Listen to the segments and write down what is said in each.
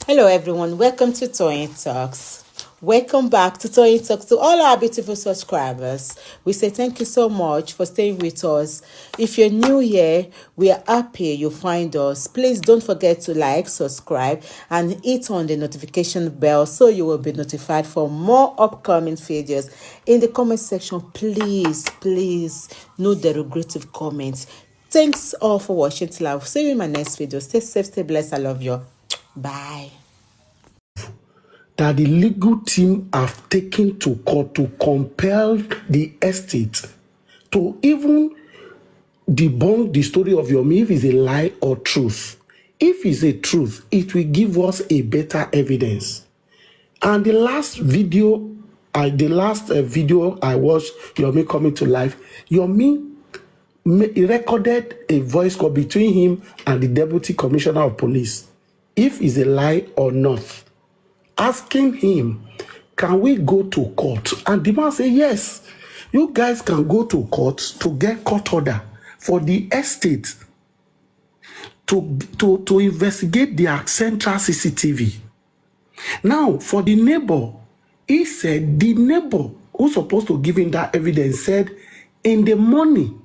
Hello, everyone. Welcome to Toyeen Talks. Welcome back to Toyeen Talks to all our beautiful subscribers. We say thank you so much for staying with us. If you're new here, we are happy you find us. Please don't forget to like, subscribe, and hit on the notification bell so you will be notified for more upcoming videos. In the comment section, please note the regrettive comments. Thanks all for watching till I will see you in my next video. Stay safe, stay blessed. I love you. Bye. That the legal team have taken to court to compel the estate to even debunk the story of Yomi if it's a lie or truth. If it's a truth, it will give us a better evidence. And the last video I watched, Yomi coming to life, Yomi recorded a voice call between him and the deputy commissioner of police. If it's a lie or not, asking him, can we go to court? And the man said, yes, you guys can go to court to get court order for the estate to investigate their central CCTV. Now, for the neighbor, he said the neighbor who's supposed to give him that evidence said in the morning,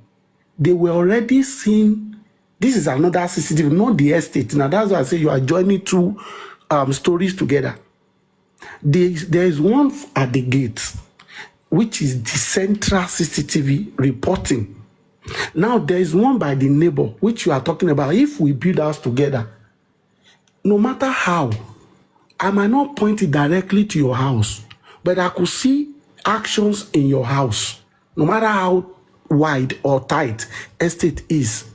they were already seeing, this is another CCTV, not the estate. Now, that's why I say you are joining two stories together. There is one at the gate, which is the central CCTV reporting. Now, there is one by the neighbor, which you are talking about. If we build house together, no matter how, I might not point it directly to your house, but I could see actions in your house, no matter how wide or tight estate is.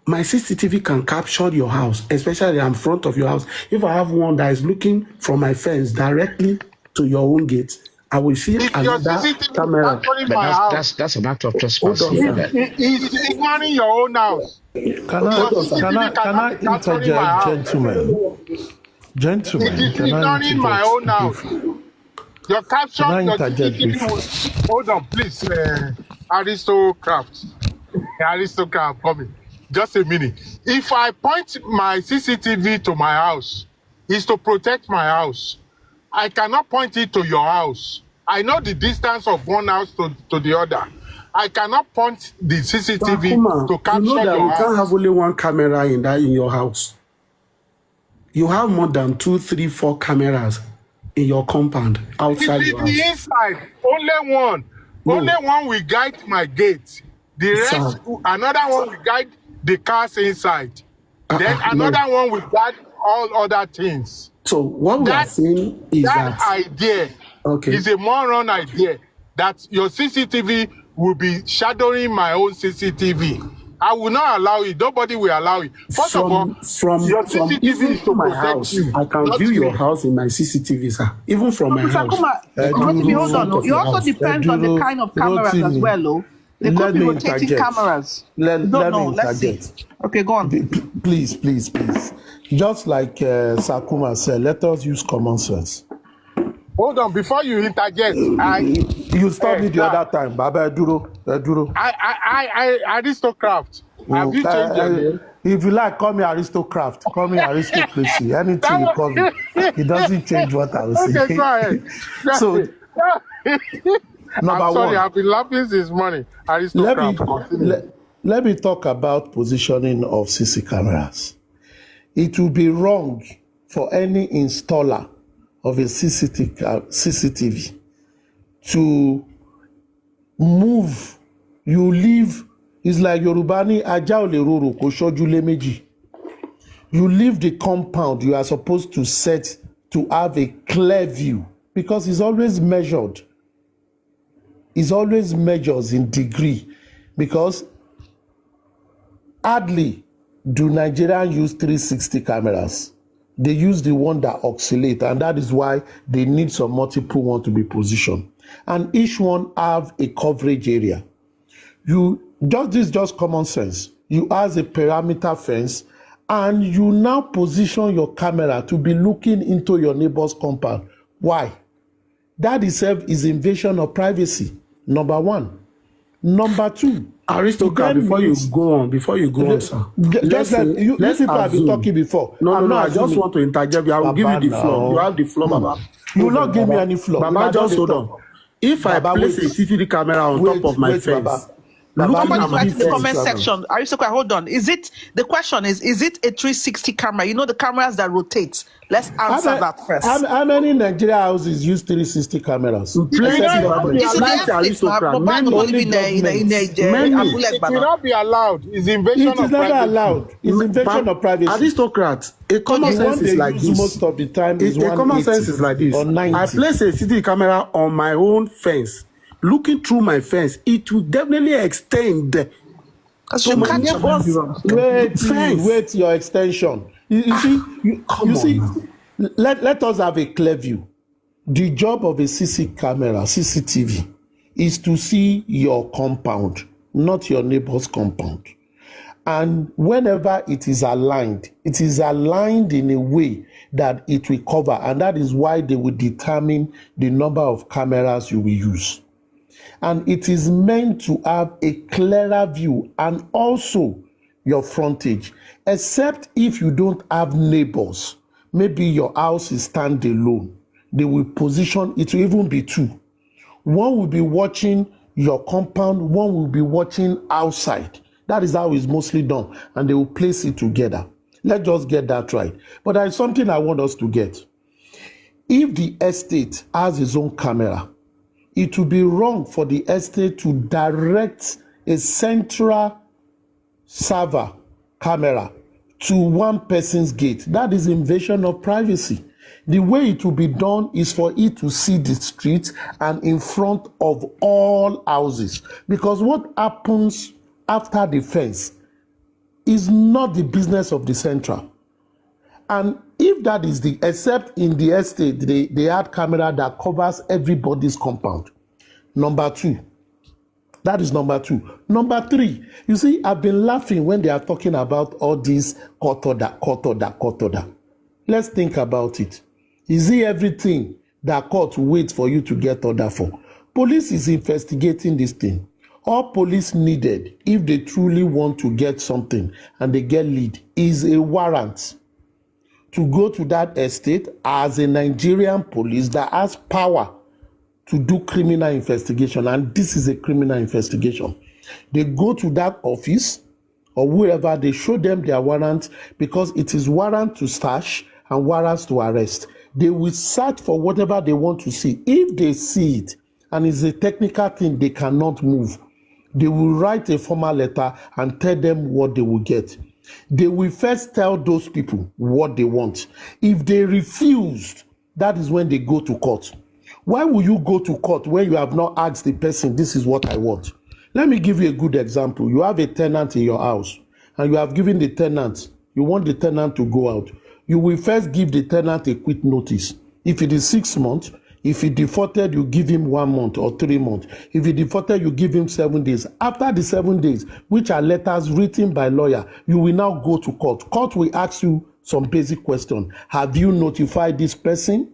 My CCTV can capture your house, especially in front of your house. If I have one that is looking from my fence directly to your own gate, I will see another camera. But that's an act of trespassing. He's ignoring your own house. Can I interject, gentlemen? Gentlemen, He's ignoring my own house. Your caption, your CCTV. Hold on, please, aristocrat, coming. Just a minute. If I point my CCTV to my house, it's to protect my house. I cannot point it to your house. I know the distance of one house to the other. I cannot point the CCTV to capture your house. You know that you can't have only one camera in your house. You have more than 2, 3, 4 cameras in your compound outside your house. The inside, only one. No. Only one will guide my gate. The rest, another one will guide the cars inside. Then another one will guard all other things. So what we are saying is that idea is a moron idea that your CCTV will be shadowing my own CCTV. I will not allow it. Nobody will allow it. First of all, your CCTV is to my house. I can view your house in my CCTV, sir. Even from my house. Hold on. It also depends on the kind of cameras as well, though. They could be rotating cameras. Let me interject. Okay, go on. Please. Just like Sakuma said, let us use common sense. Hold on, before you interject, you stopped me the other time. Baba Duro. Aristocrat. Have you changed your name? If you like, call me aristocrat. Call me aristocracy. Anything you call me. It doesn't change what I was saying. Okay, go ahead. So, I'm sorry, I've been laughing since morning. Aristocrat. Let me talk about positioning of CC cameras. It would be wrong for any installer of a CCTV to move. You leave. It's like Yorubani aja ole roro ko soju le meji. You leave the compound you are supposed to set to have a clear view because it's always measured. It's always measures in degree because hardly do Nigerians use 360 cameras. They use the one that oscillate, and that is why they need some multiple one to be positioned. And each one have a coverage area. This is just common sense. You have a perimeter fence, and you now position your camera to be looking into your neighbor's compound. Why? That itself is invasion of privacy. Number one. Number two, Aristocrat, before you go on, sir. Just let you people have been talking before. No, I just want to interject. I will give you the floor. You have the floor, Baba. You will not give me any floor. Baba, just hold on. If I place a CCTV camera on top of my fence, somebody's writing in the comment section. Aristocrat, hold on. The question is it a 360 camera? You know the cameras that rotate. Let's answer that first. How many Nigeria houses use 360 cameras? It will not be allowed. It's invasion of privacy. It is never allowed. It's invasion of privacy. Aristocrats, a common sense is like this. Most of the time is a common sense is like this. I place a CCTV camera on my own fence. Looking through my fence, it will definitely extend. Wait, your extension. You see, let us have a clear view. The job of a CCTV, is to see your compound, not your neighbor's compound. And whenever it is aligned in a way that it will cover, and that is why they will determine the number of cameras you will use. And it is meant to have a clearer view and also your frontage, except if you don't have neighbors. Maybe your house is standalone. They will position, it will even be two. One will be watching your compound, one will be watching outside. That is how it's mostly done. And they will place it together. Let's just get that right. But there is something I want us to get. If the estate has its own camera, it would be wrong for the estate to direct a central server camera to one person's gate. That is invasion of privacy. The way it will be done is for it to see the street and in front of all houses. Because what happens after the fence is not the business of the central. And if that is except in the estate, they had camera that covers everybody's compound. Number two. That is number two. Number three, you see, I've been laughing when they are talking about all this court order. Let's think about it. Is it everything that court waits for you to get order for? Police is investigating this thing. All police needed, if they truly want to get something and they get lead, is a warrant to go to that estate as a Nigerian police that has power to do criminal investigation. And this is a criminal investigation. They go to that office or wherever, they show them their warrant, because it is warrant to search and warrants to arrest. They will search for whatever they want to see. If they see it and it's a technical thing they cannot move, they will write a formal letter and tell them what they will get. They will first tell those people what they want. If they refused, that is when they go to court. Why will you go to court when you have not asked the person, this is what I want? Let me give you a good example. You have a tenant in your house and you have given the tenant, you want the tenant to go out. You will first give the tenant a quick notice. If it is 6 months, if he defaulted, you give him 1 month or 3 months. If he defaulted, you give him 7 days. After the 7 days, which are letters written by lawyer, you will now go to court. Court will ask you some basic question. Have you notified this person?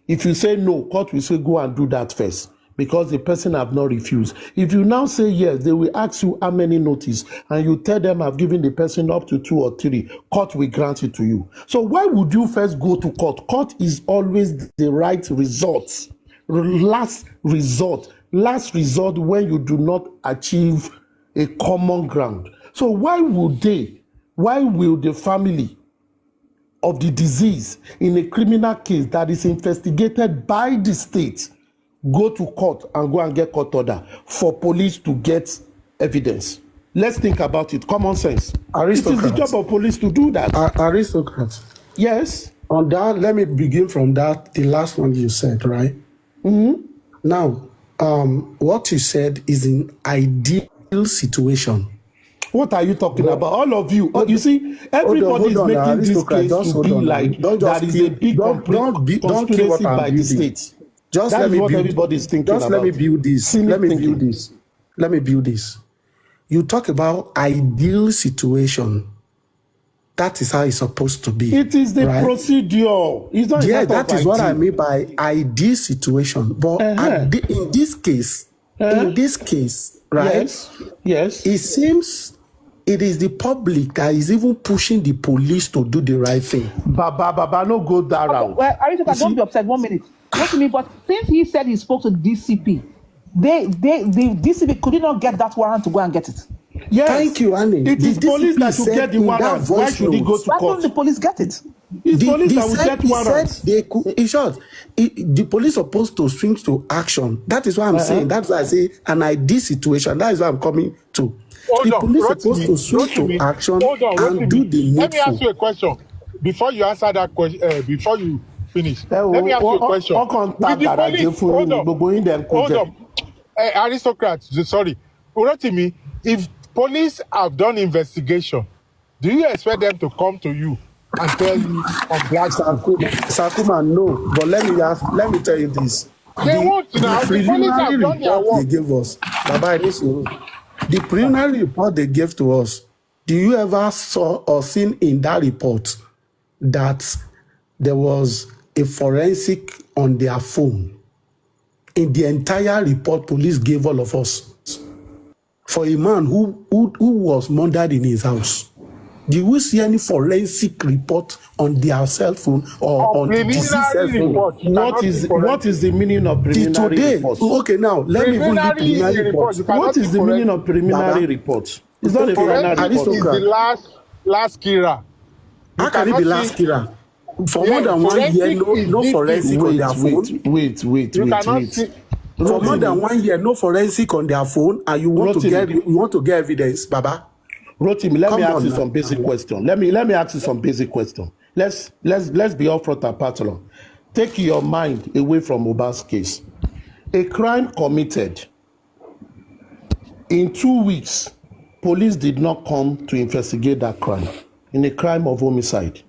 If you say no, court will say go and do that first, because the person have not refused. If you now say yes, they will ask you how many notice, and you tell them I've given the person up to 2 or 3. Court will grant it to you. So why would you first go to court? Court is always the right resort, last resort when you do not achieve a common ground. So why will the family of the disease in a criminal case that is investigated by the state go to court and go and get court order for police to get evidence? Let's think about it. Common sense. It is the job of police to do that. Aristocrats. Yes. On that, let me begin from that, the last one you said, right? Mm-hmm. Now, what you said is an ideal situation. What are you talking about? All of you. You see, everybody is making this case to be like that is a big conspiracy by the state. That is what everybody is thinking about. Just let me build this. Let me build this. You talk about ideal situation. That is how it's supposed to be. It is the procedure. It's not that is what I mean by ideal situation. But in this case, right? Yes. It seems it is the public that is even pushing the police to do the right thing. Baba, no go that route. Well, Aristocrat, don't be upset. 1 minute. What do you mean? But since he said he spoke to the DCP, the DCP could not get that warrant to go and get it. Yes. Thank you, Annie. It is police that should get the warrant. Why should he go to Why court? don't the police get it? It's police that will get warrants. They could, in short, the police supposed to swing to action. That is what I'm saying. That's why I say an ideal situation. That is what I'm coming to. The police supposed to swing to action and do the needful. Let me ask you a question. Before you answer that question, before you finish, let me ask you a question. With the police, hold on. Aristocrats, sorry. Rotimi, if police have done investigation, do you expect them to come to you and tell you on black Sakuma, no. But let me tell you this. They won't now. The police have done their work. They gave us. The preliminary report they gave to us, do you ever saw or seen in that report that there was a forensic on their phone? In the entire report, police gave all of us for a man who was murdered in his house. Do we see any forensic report on their cell phone or on the deceased cell phone? What is the meaning of preliminary report? Okay, now let me even read preliminary report. What is the meaning of preliminary report? It's not a preliminary report. It's the last Kira. How can it be last Kira? For more than 1 year, no forensic on their phone. Wait. For more than 1 year, no forensic on their phone, and you want to get evidence, Baba. Rotimi, let me ask you some basic question. Let me ask you some basic question. Let's be upfront and parallel. Take your mind away from Mohbad's case. A crime committed. In 2 weeks, police did not come to investigate that crime. In a crime of homicide.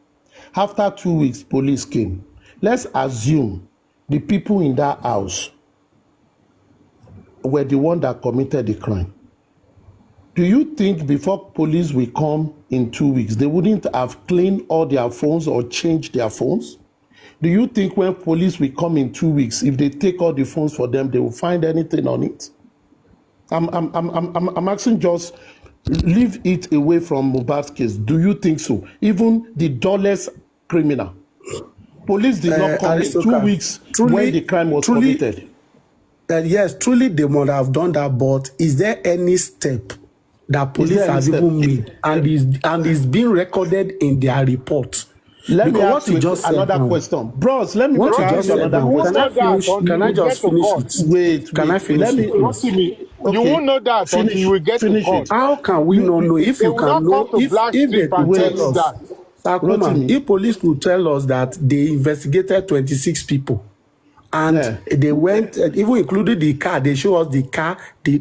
After 2 weeks, police came. Let's assume the people in that house were the one that committed the crime. Do you think before police will come in 2 weeks, they wouldn't have cleaned all their phones or changed their phones? Do you think when police will come in 2 weeks, if they take all the phones for them, they will find anything on it? I'm asking, just leave it away from Mohbad's case. Do you think so? Even the dullest criminal, police did not come in 2 weeks when the crime was committed. Yes, truly they might have done that, but is there any step that police have even made and is being recorded in their report? Let me ask you another question. Bros, let me ask you another question. Can I just finish it? Wait. Can I finish it? You won't know that until you will get to court. How can we not know? If you can know, if they could tell us, if police could tell us that they investigated 26 people, and they went, even included the car. They show us the car, the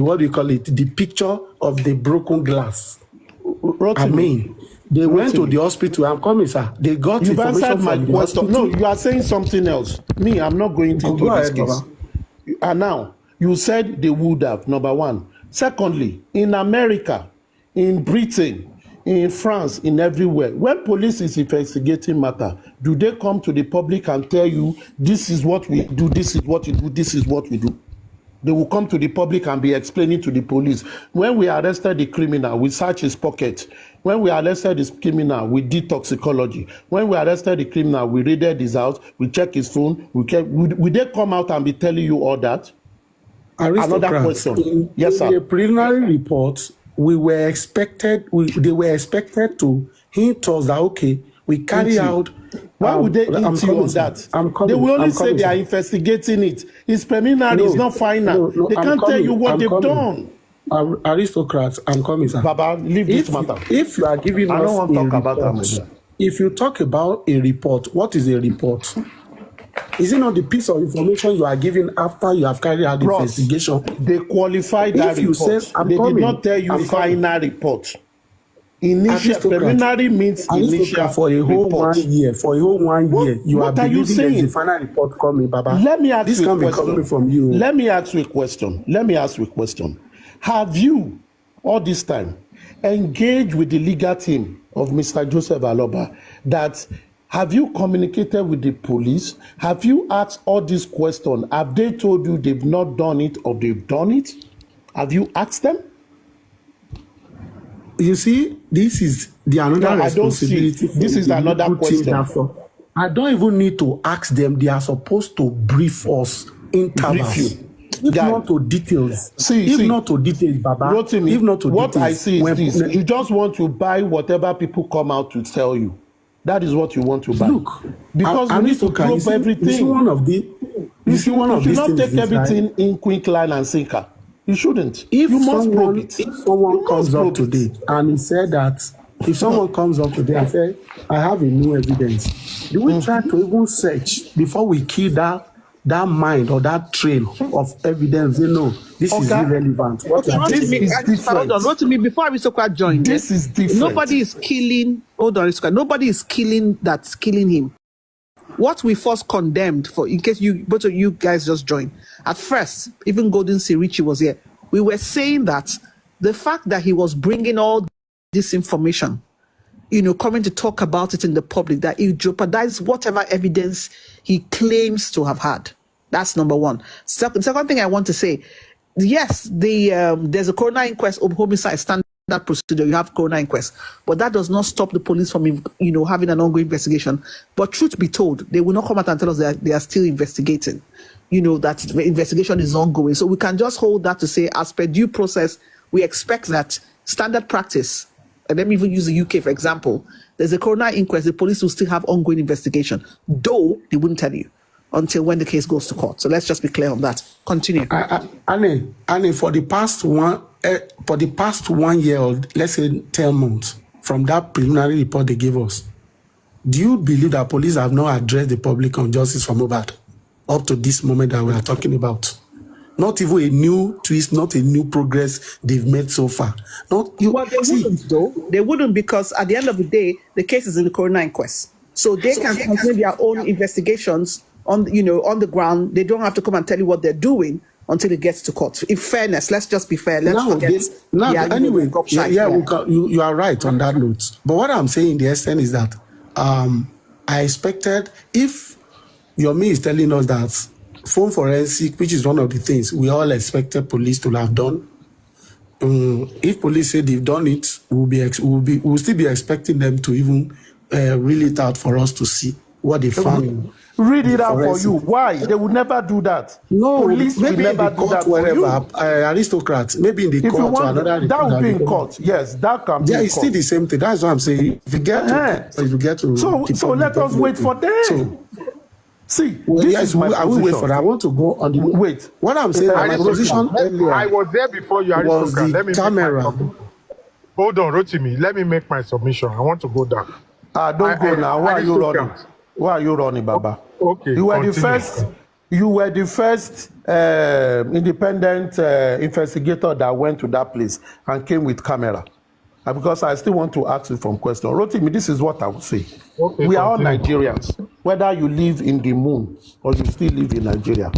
what do you call it? The picture of the broken glass. They went to the hospital. I'm coming, sir. They got information from the hospital. No, you are saying something else. Me, I'm not going into this case. And now, you said they would have, number one. Secondly, in America, in Britain, in France, in everywhere, when police is investigating matter, do they come to the public and tell you, this is what we do, this is what you do, this is what we do? They will come to the public and be explaining to the police. When we arrested the criminal, we search his pocket. When we arrested this criminal, we did toxicology. When we arrested the criminal, we raided his house, we check his phone. Will they come out and be telling you all that? Another question. Yes, sir. In the preliminary report, they were expected to hint us that, okay, we carry out. Why would they hint you on that? They will only say they are investigating it. It's preliminary, it's not final. They can't tell you what they've done. Aristocrats, I'm coming, sir. Baba, leave this matter. If you are giving us, I don't want to talk about that. If you talk about a report, what is a report? Is it not the piece of information you are giving after you have carried out the investigation? They qualified that report. They did not tell you final report. Initial preliminary means initial for a whole report. 1 year. For a whole 1 year, you are believing that the final report coming, Baba. Let me ask this you a can question. be coming from you. Let me ask you a question. Have you, all this time, engaged with the legal team of Mr. Joseph Aloba that Have you communicated with the police? Have you asked all these questions? Have they told you they've not done it or they've done it? Have you asked them? You see, this is the another responsibility. This is another question. I don't even need to ask them. They are supposed to brief us intervals. Brief you. If not to details. Not to details, Baba. Rotimi, if not to what details. I see is this. You just want to buy whatever people come out to tell you. That is what you want to buy. Look, because we need to probe everything. You see one of the. You should not take everything in quick line and sinker. You shouldn't. If you must probe it. If someone comes up today and he said that, if someone comes up today and say, I have a new evidence, do we try to even search before we kill that mind or that trail of evidence? You know, this is irrelevant. This is different. Hold on, before Aristocrat joined, this is different. Nobody is killing. Hold on, Aristocrat. Nobody is killing that's killing him. What we first condemned for, in case both of you guys just joined, at first, even Golden Sirichi was here, we were saying that the fact that he was bringing all this information, coming to talk about it in the public, that it jeopardized whatever evidence he claims to have had. That's number one. Second thing I want to say, yes, there's a coroner inquest of homicide standard procedure. You have coroner inquest, but that does not stop the police from having an ongoing investigation. But truth be told, they will not come out and tell us that they are still investigating. That the investigation is ongoing. So we can just hold that to say, as per due process, we expect that standard practice. And let me even use the UK for example. There's a coroner inquest. The police will still have ongoing investigation, though they wouldn't tell you until when the case goes to court. So let's just be clear on that. Continue. Annie, for the past 1 year or let's say 10 months from that preliminary report they gave us, do you believe that police have not addressed the public on justice for Mohbad up to this moment that we are talking about? Not even a new twist, not a new progress they've made so far. Wouldn't though. They wouldn't, because at the end of the day, the case is in the coroner inquest, so they can continue their own investigations on the ground. They don't have to come and tell you what they're doing until it gets to court. In fairness, let's just be fair. Let's forget. You are right on that note. But what I'm saying in the extent is that I expected, if Yomi is telling us that phone forensic, which is one of the things we all expected police to have done, if police say they've done it, we'll still be expecting them to even reel it out for us to see what they found. Read it out for you. Why? They would never do that. No, police maybe will never do that wherever. Aristocrats, maybe in the court or another. That would be in court. Yes, that can be. Yeah, it's still the same thing. That's what I'm saying. If you get to, so let us wait for them. See, I will wait for that. I want to go on the wait. What I'm saying, my position earlier, I was there before you, was the camera. Hold on, Rotimi. Let me make my submission. I want to go down. Don't go now. Why are you running? Why are you running, Baba? Okay. You were the first independent investigator that went to that place and came with camera. Because I still want to ask you some questions. Rotimi, this is what I would say. Okay, we are all Nigerians, whether you live in the moon or you still live in Nigeria.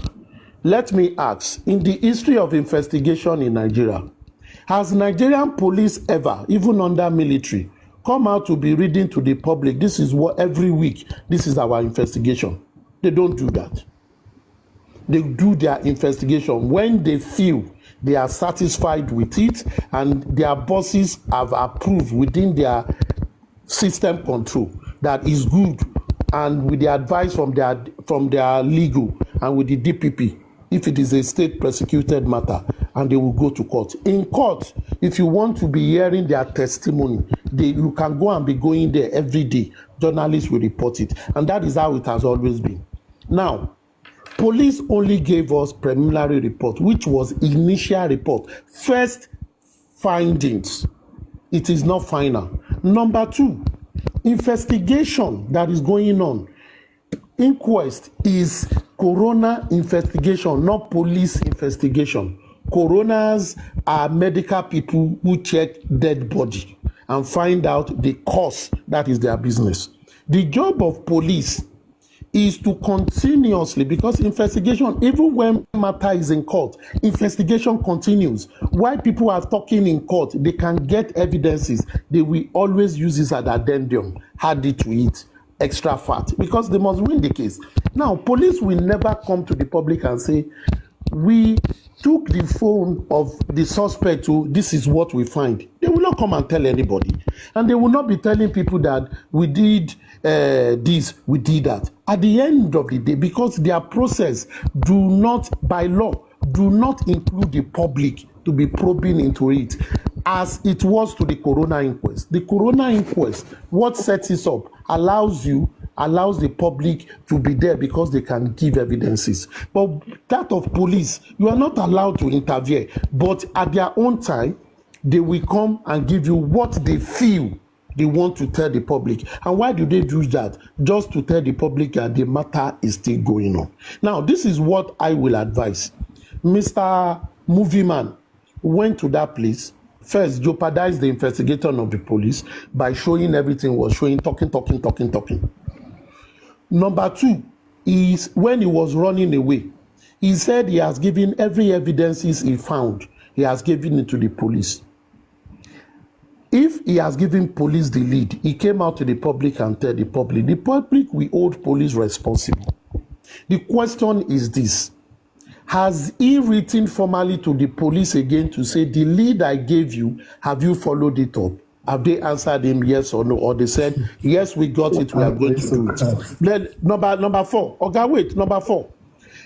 Let me ask, in the history of investigation in Nigeria, has Nigerian police ever, even under military, come out to be reading to the public, this is what every week, this is our investigation? They don't do that. They do their investigation when they feel they are satisfied with it and their bosses have approved within their system control that is good, and with the advice from their legal and with the DPP, if it is a state prosecuted matter, and they will go to court. In court, if you want to be hearing their testimony, you can go and be going there every day. Journalists will report it, and that is how it has always been. Now, police only gave us preliminary report, which was initial report, first findings. It is not final. Number two, investigation that is going on. Inquest is coroner investigation, not police investigation. Coroners are medical people who check dead body and find out the cause. That is their business. The job of police is to continuously, because investigation, even when matter is in court, investigation continues. While people are talking in court, they can get evidences. They will always use this as addendum, add it to it. extra fat because they must win the case. Now, police will never come to the public and say, we took the phone of the suspect to, this is what we find. They will not come and tell anybody. And they will not be telling people that we did this, we did that. At the end of the day, because their process do not, by law, do not include the public to be probing into it, as it was to the coroner inquest. The coroner inquest, what sets it up, allows the public to be there because they can give evidences. But that of police, you are not allowed to interfere. But at their own time, they will come and give you what they feel they want to tell the public. And why do they do that? Just to tell the public that the matter is still going on. Now, this is what I will advise. Mr. Movieman went to that place, first jeopardized the investigation of the police by showing everything was showing, talking. Number two is when he was running away, he said he has given every evidences he found, he has given it to the police. If he has given police the lead, he came out to the public and tell the public will hold police responsible. The question is this: has he written formally to the police again to say, the lead I gave you, have you followed it up? Have they answered him yes or no? Or they said, yes, we got it, we are going to do it. Then, number four. Okay, wait, number four.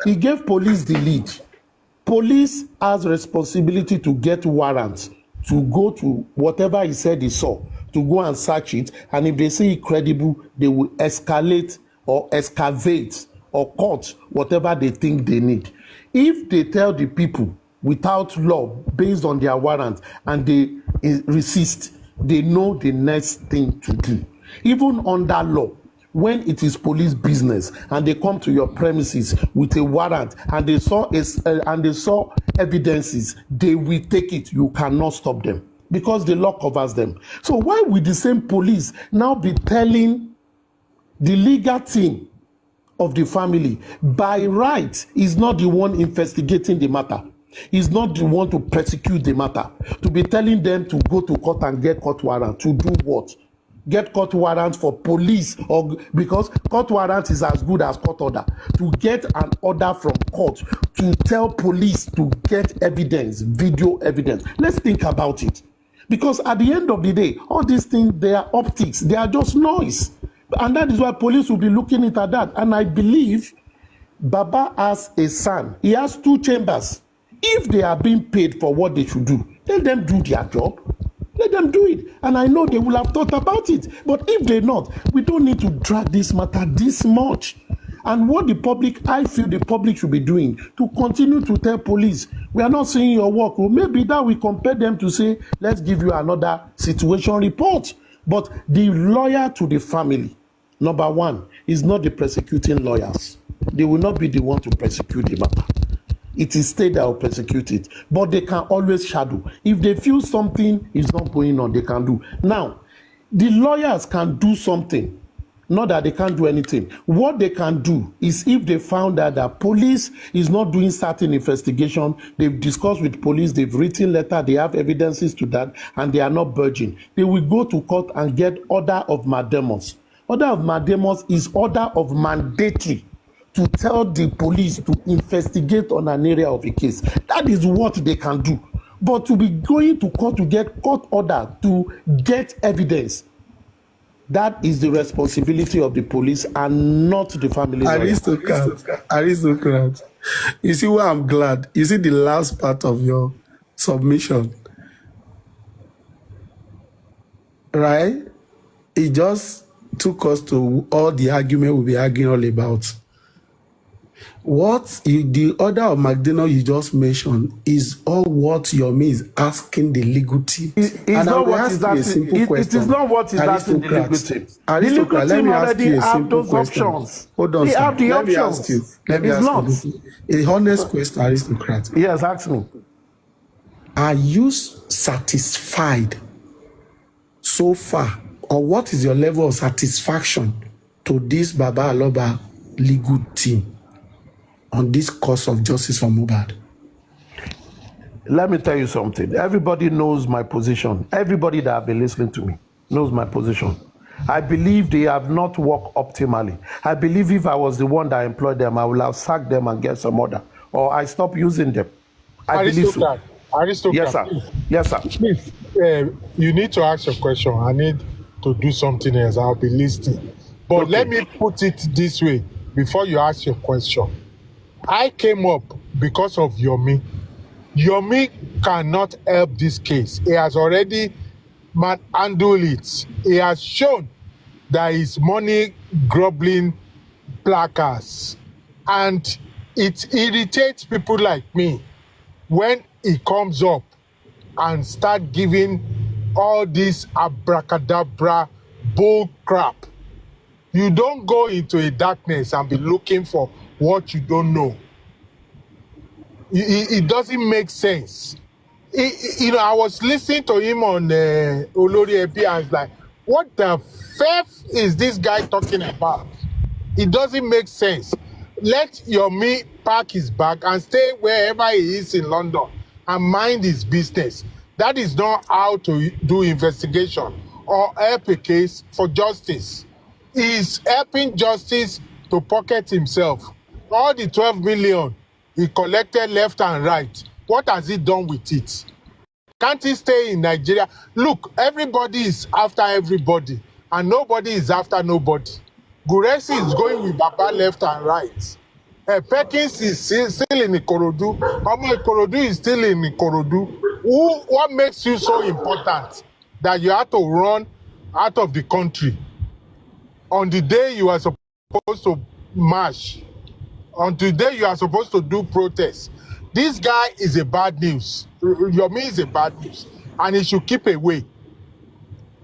He gave police the lead. Police has responsibility to get warrants to go to whatever he said he saw, to go and search it. And if they say it credible, they will escalate or excavate or cut whatever they think they need. If they tell the people without law, based on their warrant, and they resist, they know the next thing to do. Even under law, when it is police business and they come to your premises with a warrant and they saw evidences, they will take it. You cannot stop them because the law covers them. So why would the same police now be telling the legal team of the family, by right, is not the one investigating the matter, is not the one to prosecute the matter, to be telling them to go to court and get court warrant to do what? Get court warrant for police, or because court warrant is as good as court order, to get an order from court to tell police to get evidence, video evidence. Let's think about it, because at the end of the day, all these things, they are optics, they are just noise. And that is why police will be looking at that. And I believe Baba has a son. He has 2 chambers. If they are being paid for what they should do, let them do their job. Let them do it. And I know they will have thought about it. But if they're not, we don't need to drag this matter this much. And what the public, I feel the public should be doing, to continue to tell police, we are not seeing your work. Well, maybe that will compel them to say, let's give you another situation report. But the lawyer to the family, number one, is not the prosecuting lawyers. They will not be the one to prosecute the matter. It is state that will prosecute it. But they can always shadow. If they feel something is not going on, they can do. Now, the lawyers can do something. Not that they can't do anything. What they can do is, if they found that the police is not doing certain investigation, they've discussed with police, they've written letter, they have evidences to that, and they are not budging, they will go to court and get order of mandamus. Order of mandamus is order of mandatory to tell the police to investigate on an area of a case. That is what they can do. But to be going to court to get court order to get evidence, that is the responsibility of the police and not the family lawyer. Aristocrat. You see why I'm glad? You see the last part of your submission, right? It just took us to all the argument we'll be arguing all about. The order of McDonald you just mentioned is all what Yomi is asking the legal team. It is not what is asking the legal team. The legal team already have those options. Hold on, they have the options. Let me ask you. A honest question, Aristocrat. Yes, ask me. Are you satisfied so far, or what is your level of satisfaction to this Baba Aloba legal team on this cause of justice for Mohbad? Let me tell you something. Everybody knows my position. Everybody that have been listening to me knows my position. I believe they have not worked optimally. I believe if I was the one that employed them, I would have sacked them and get some other, or I stop using them. I believe so. Yes, sir. Yes, sir. Please, you need to ask your question. I need to do something else. I'll be listening. But Okay. let me put it this way before you ask your question. I came up because of Yomi. Yomi cannot help this case. He has already handled it. He has shown that his money grubbling placards. And it irritates people like me when he comes up and start giving all this abracadabra bull crap. You don't go into a darkness and be looking for what you don't know. It doesn't make sense. I was listening to him on Olori Ebi and I was like, what the f is this guy talking about? It doesn't make sense. Let Yomi pack his bag and stay wherever he is in London and mind his business. That is not how to do investigation or help a case for justice. He's helping justice to pocket himself. All the 12 million he collected left and right, what has he done with it? Can't he stay in Nigeria? Look, everybody is after everybody and nobody is after nobody. Guresi is going with Baba left and right. Perkins is still in Ikorodu. Omo Ikorodu is still in Ikorodu. What makes you so important that you have to run out of the country on the day you are supposed to march, on the day you are supposed to do protests? This guy is a bad news. Yomi is a bad news, and he should keep away.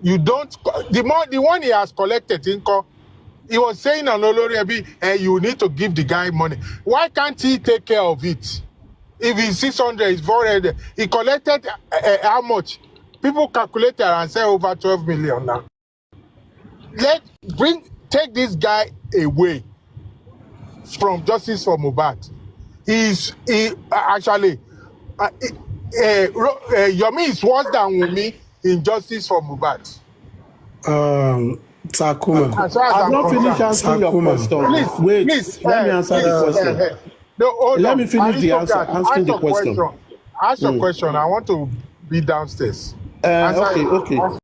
You don't. The one he has collected, he was saying on Olori Ebi, you need to give the guy money. Why can't he take care of it? If it's 600, it's 400. He collected how much? People calculated and say over 12 million now. Take this guy away from justice for Mohbad. Yomi is worse than Wunmi in justice for Mohbad. Takuma. I've not finished answering your question. Please, let me answer the question. Let me finish the answer. Answering the question. Ask your question. I want to be downstairs. Okay.